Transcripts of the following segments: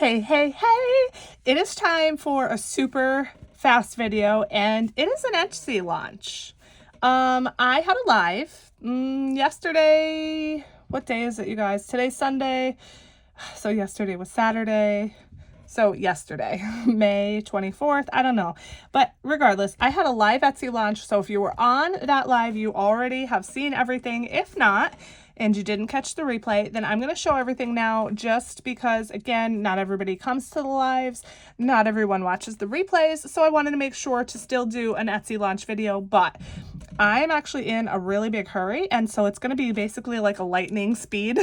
Hey, hey, hey! It is time for a super fast video, and it is an Etsy launch. I had a live yesterday. What day is it, you guys? Today's Sunday, so yesterday was Saturday. So yesterday, May 24th, I don't know. But regardless, I had a live Etsy launch. So if you were on that live, you already have seen everything. If not, and you didn't catch the replay, then I'm going to show everything now just because, again, not everybody comes to the lives. Not everyone watches the replays. So I wanted to make sure to still do an Etsy launch video, but I'm actually in a really big hurry. And so it's going to be basically like a lightning speed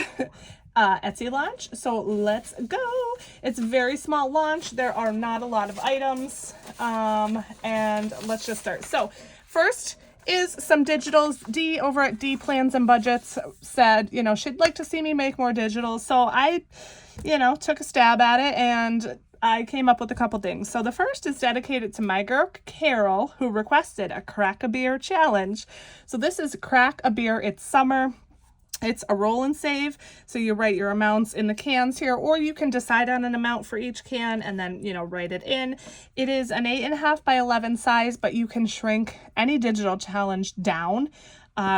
Etsy launch. So let's go. It's a very small launch. There are not a lot of items. And let's just start. So first is some digitals. Dee over at D Plans and Budgets said, she'd like to see me make more digitals. So I, took a stab at it and I came up with a couple things. So the first is dedicated to my girl, Carol, who requested a Crack a Beer challenge. So this is Crack a Beer. It's summer. It's a roll and save, so you write your amounts in the cans here, or you can decide on an amount for each can and then, write it in. It is an 8.5 by 11 size, but you can shrink any digital challenge down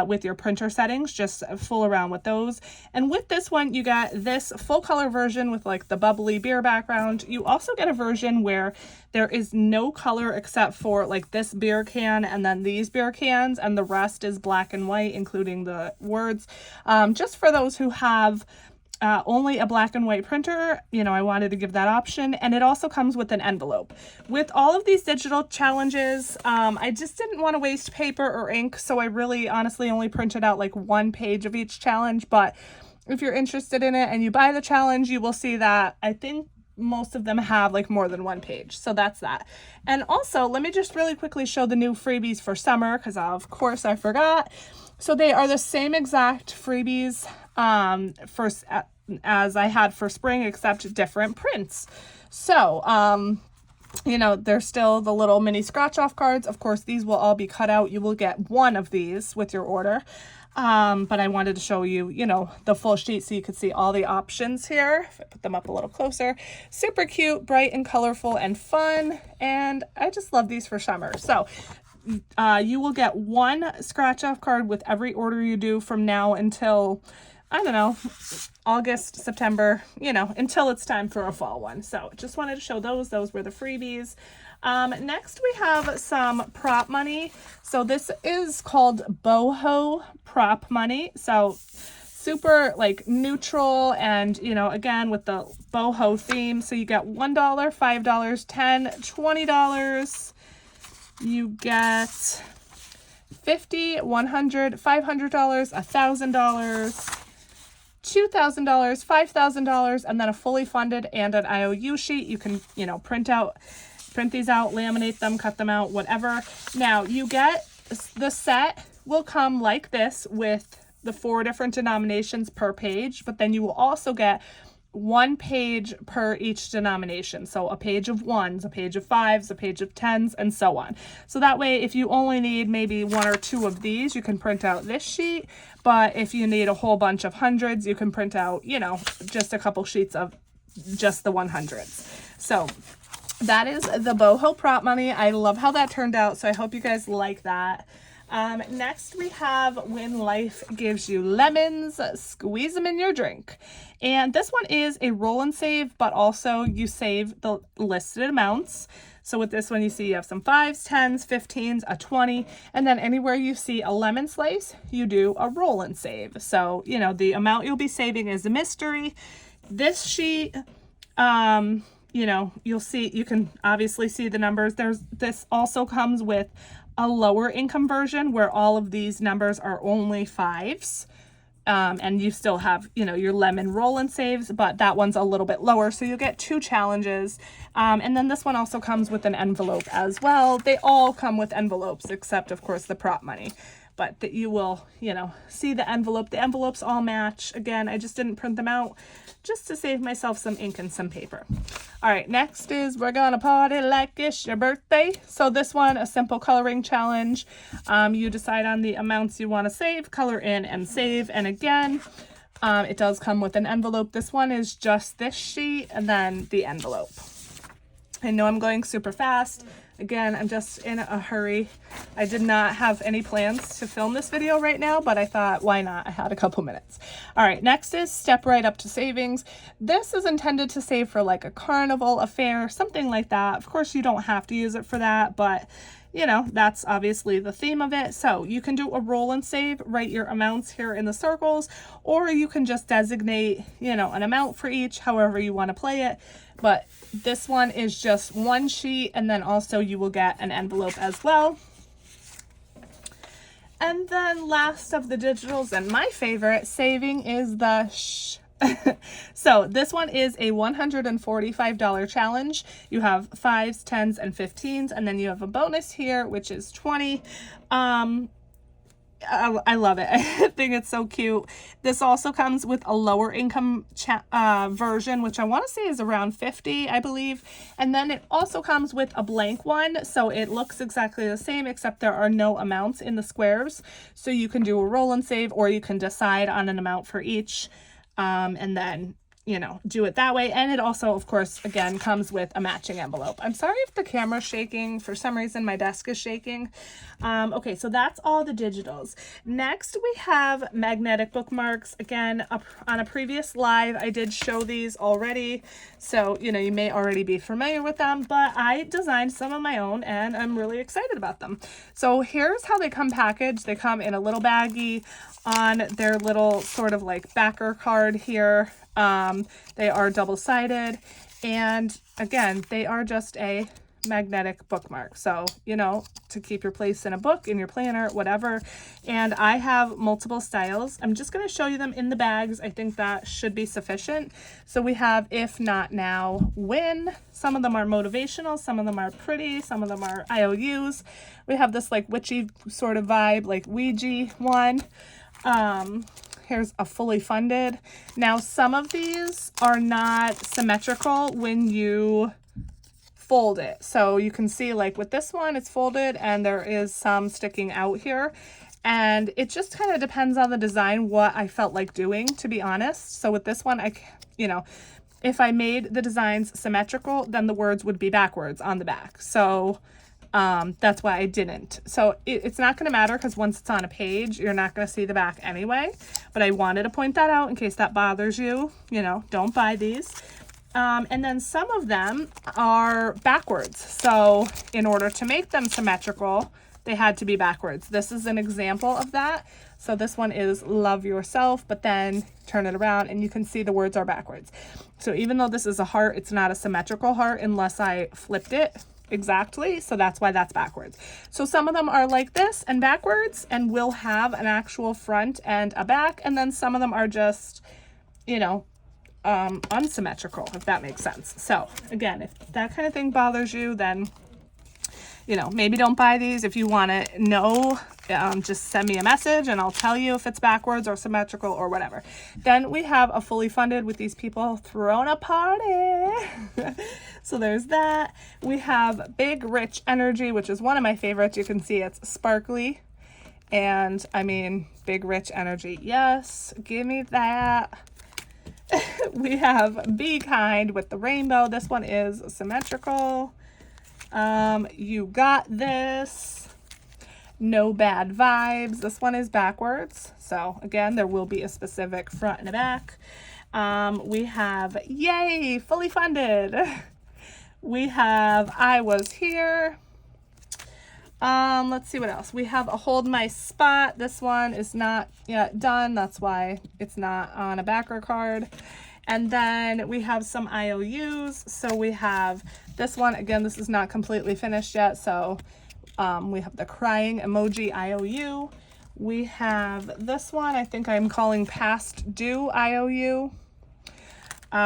with your printer settings. Just fool around with those. And with this one, you got this full color version with like the bubbly beer background. You also get a version where there is no color except for like this beer can and then these beer cans, and the rest is black and white, including the words. Just for those who have only a black and white printer, I wanted to give that option. And it also comes with an envelope. With all of these digital challenges, I just didn't want to waste paper or ink, so I really honestly only printed out like one page of each challenge. But if you're interested in it and you buy the challenge, you will see that I think most of them have like more than one page. So that's that. And also, let me just really quickly show the new freebies for summer, because of course I forgot. So they are the same exact freebies as I had for spring, except different prints. So, there's still the little mini scratch off cards. Of course, these will all be cut out. You will get one of these with your order. But I wanted to show you, the full sheet so you could see all the options here. If I put them up a little closer, super cute, bright and colorful and fun. And I just love these for summer. So you will get one scratch off card with every order you do from now until, I don't know, August, September, until it's time for a fall one. So just wanted to show those. Those were the freebies. Next we have some prop money. So this is called Boho prop money. So super like neutral and, again, with the boho theme. So you get $1, $5, $10, $20. You get $50, $100, $500, $1,000. $2,000, $5,000, and then a fully funded and an IOU sheet. You can, print these out, laminate them, cut them out, whatever. Now you get the set will come like this with the 4 different denominations per page, but then you will also get 1 page per each denomination. So a page of 1s, a page of 5s, a page of 10s, and so on. So that way, if you only need maybe 1 or 2 of these, you can print out this sheet. But if you need a whole bunch of hundreds, you can print out, just a couple sheets of just the 100s. So that is the boho prop money. I love how that turned out. So I hope you guys like that. Next we have When Life Gives You Lemons, Squeeze Them in Your Drink. And this one is a roll and save, but also you save the listed amounts. So with this one, you see you have some 5s, 10s, 15s, a 20, and then anywhere you see a lemon slice, you do a roll and save. So, the amount you'll be saving is a mystery. This sheet, you'll see, you can obviously see the numbers. This also comes with a lower income version where all of these numbers are only 5s. And you still have, your lemon roll and saves, but that one's a little bit lower. So you'll get 2 challenges. And then this one also comes with an envelope as well. They all come with envelopes, except of course the prop money. But that you will, see the envelope. The envelopes all match. Again, I just didn't print them out just to save myself some ink and some paper. All right, next is We're Gonna Party Like It's Your Birthday. So this one, a simple coloring challenge. You decide on the amounts you want to save, color in and save. And again, It does come with an envelope. This one is just this sheet and then the envelope. I know I'm going super fast. Again, I'm just in a hurry. I did not have any plans to film this video right now, but I thought, why not? I had a couple minutes. All right, next is Step Right Up to Savings. This is intended to save for like a carnival, a fair, something like that. Of course, you don't have to use it for that, but you know, that's obviously the theme of it. So you can do a roll and save, write your amounts here in the circles, or you can just designate, you know, an amount for each, however you want to play it. But this one is just one sheet, and then also you will get an envelope as well. And then last of the digitals, and my favorite, saving, is the So this one is a $145 challenge. You have 5s, 10s, and 15s, and then you have a bonus here, which is 20. I love it. I think it's so cute. This also comes with a lower income version, which I want to say is around 50, I believe. And then it also comes with a blank one. So it looks exactly the same, except there are no amounts in the squares. So you can do a roll and save, or you can decide on an amount for each. And then, you know, do it that way. And it also, of course, again, comes with a matching envelope. I'm sorry if the camera's shaking. For some reason, my desk is shaking. Okay, so that's all the digitals. Next, we have magnetic bookmarks. Again, on a previous live, I did show these already. So, you know, you may already be familiar with them, but I designed some of my own and I'm really excited about them. So here's how they come packaged. They come in a little baggie on their little sort of like backer card here. They are double-sided, and again, they are just a magnetic bookmark. So, you know, to keep your place in a book, in your planner, whatever. And I have multiple styles. I'm just going to show you them in the bags. I think that should be sufficient. So we have If Not Now, When. Some of them are motivational, some of them are pretty, some of them are IOUs. We have this like witchy sort of vibe, like Ouija one. Here's a fully funded. Now, some of these are not symmetrical when you fold it. So you can see like with this one, it's folded and there is some sticking out here. And it just kind of depends on the design, what I felt like doing, to be honest. So with this one, you know, if I made the designs symmetrical, then the words would be backwards on the back. So that's why I didn't. So it's not going to matter because once it's on a page, you're not going to see the back anyway. But I wanted to point that out in case that bothers you. You know, don't buy these. And then some of them are backwards. So in order to make them symmetrical, they had to be backwards. This is an example of that. So this one is love yourself, but then turn it around and you can see the words are backwards. So even though this is a heart, it's not a symmetrical heart unless I flipped it exactly. So that's why that's backwards. So some of them are like this and backwards and will have an actual front and a back. And then some of them are just, you know, unsymmetrical, if that makes sense. So again, if that kind of thing bothers you, then, you know, maybe don't buy these. If you want to know, just send me a message and I'll tell you if it's backwards or symmetrical or whatever. Then we have a fully funded with these people throwing a party. So there's that. We have Big Rich Energy, which is one of my favorites. You can see it's sparkly. And I mean, Big Rich Energy. Yes, give me that. We have Be Kind with the rainbow. This one is symmetrical. You Got This. No Bad Vibes. This one is backwards. So again, there will be a specific front and a back. We have Yay, fully funded. We have I Was Here. Let's see what else. We have a Hold My Spot. This one is not yet done. That's why it's not on a backer card. And then we have some IOUs. So we have this one. Again, this is not completely finished yet. So we have the crying emoji IOU. We have this one. I think I'm calling Past Due IOU.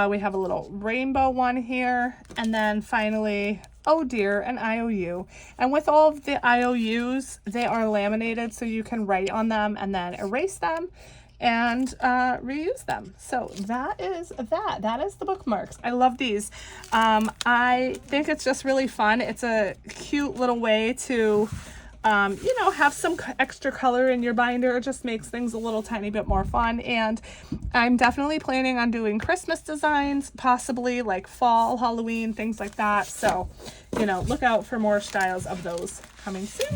We have a little rainbow one here. And then finally, Oh Dear, an IOU. And with all of the IOUs, they are laminated so you can write on them and then erase them and reuse them. So that is that. That is the bookmarks. I love these. I think it's just really fun. It's a cute little way to you know, have some extra color in your binder. It just makes things a little tiny bit more fun. And I'm definitely planning on doing Christmas designs, possibly like fall, Halloween, things like that. So, you know, look out for more styles of those coming soon.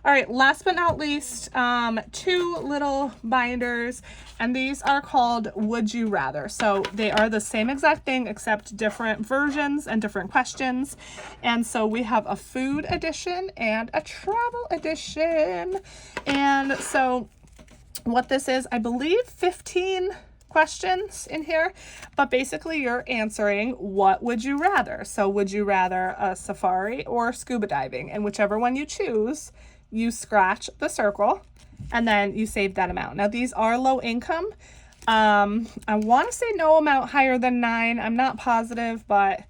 All right, last but not least, 2 little binders, and these are called Would You Rather. So they are the same exact thing except different versions and different questions. And so we have a food edition and a travel edition. And so what this is, I believe 15 questions in here, but basically you're answering what would you rather. So would you rather a safari or scuba diving? And whichever one you choose, you scratch the circle and then you save that amount. Now these are low income. I want to say no amount higher than 9. I'm not positive, but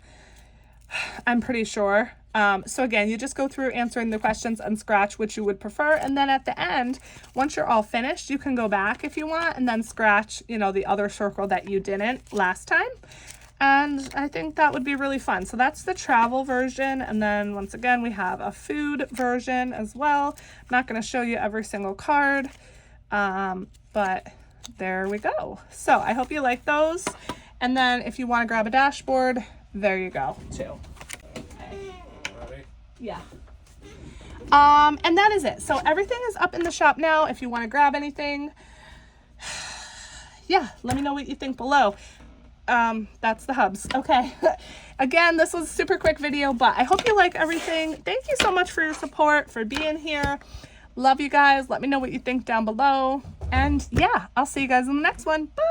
I'm pretty sure. So again, you just go through answering the questions and scratch which you would prefer. And then at the end, once you're all finished, you can go back if you want and then scratch, you know, the other circle that you didn't last time. And I think that would be really fun. So that's the travel version. And then once again, we have a food version as well. I'm not going to show you every single card, but there we go. So I hope you like those. And then if you want to grab a dashboard, there you go too. Yeah. And that is it. So everything is up in the shop now. If you want to grab anything, yeah, let me know what you think below. That's the hubs. Okay. Again, this was a super quick video, but I hope you like everything. Thank you so much for your support, for being here. Love you guys. Let me know what you think down below. And yeah, I'll see you guys in the next one. Bye.